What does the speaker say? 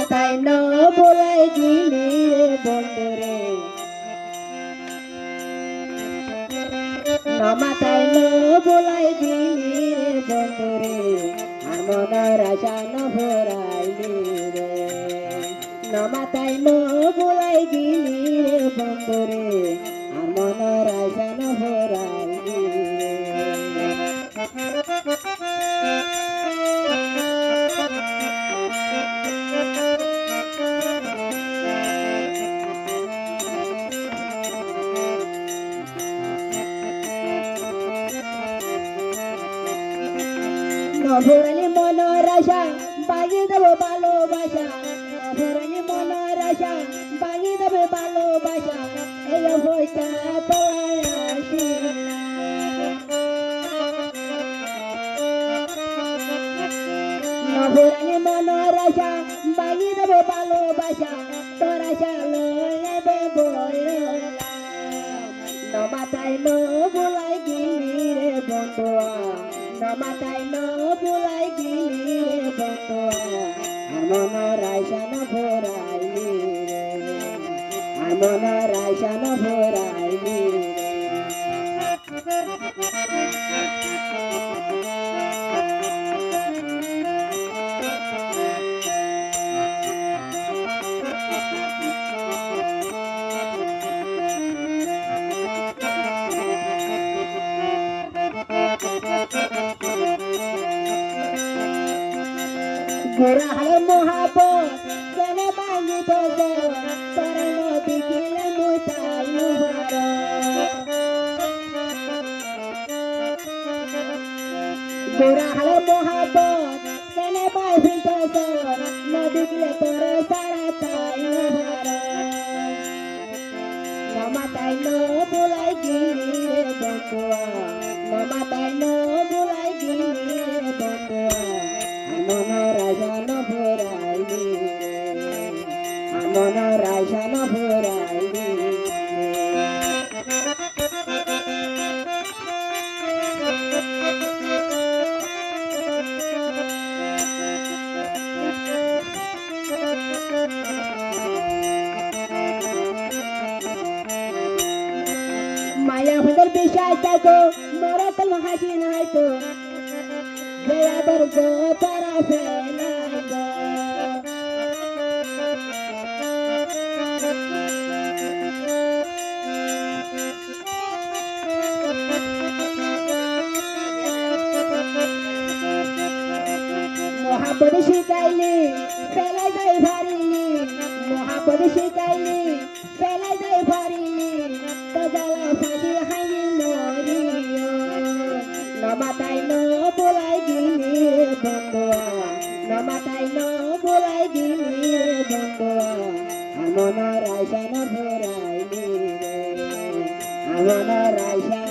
মাথায় ন বলাই গিলি রে বন্ধুরে মাথায় ন বলাই গিলি রে বন্ধুরে আর মনের আশা ন ভরাইলি রে মাথায় ন বলাই গিলি রে বন্ধুরে আর মনের আশা ন ভরাইলি নভরালি মনের আশা ভাঙি দেব ভালোবাসা নভরালি মনের আশা ভাঙি দেব ভালোবাসা এই অবস্থা তোলায় আসি নভরালি মনের আশা ভাঙি দেব ভালোবাসা তোর আশা লয়ে দেব মাথায় ন বলাই গিলি রে বন্ধুয়া মাথায় ন বলাই গিলি রে বন্ধুয়া মনের আশা ন ভরাইলি রে মনের আশা ন ভরাইলি গোরা হালে মহাবত কেনে ভাঙি তো তোর নদী গিলে মুতাই মুহার গোরা হালে মহাবত কেনে ভাঙি তো নদী গিলে তোর সারা তাই মুহার মাথায় ন বলাই গিলি রে বন্ধুয়া মাথায় ন বলাই গিলি রে বন্ধুয়া মনের আশা ন ভরাইলি মনের আশা ন ভরাইলি মায়া হুদের বিষয় থাকো মরত হাসি নাই তো দয়াবর গো তারা ফেলাই গো মহাপদ শিখাইলি ফেলাই যাই ভারিলি মহাপদ শিখাইলি ফেলাই যাই ভারিলি তো জ্বালা ফাঁসি হাইলি মরিও মাথায় ন বলাই গিলি রে বন্ধুয়া মাথায় ন বলাই গিলি রে বন্ধুয়া মনের আশা ন ভরাইলি রে মনের আশা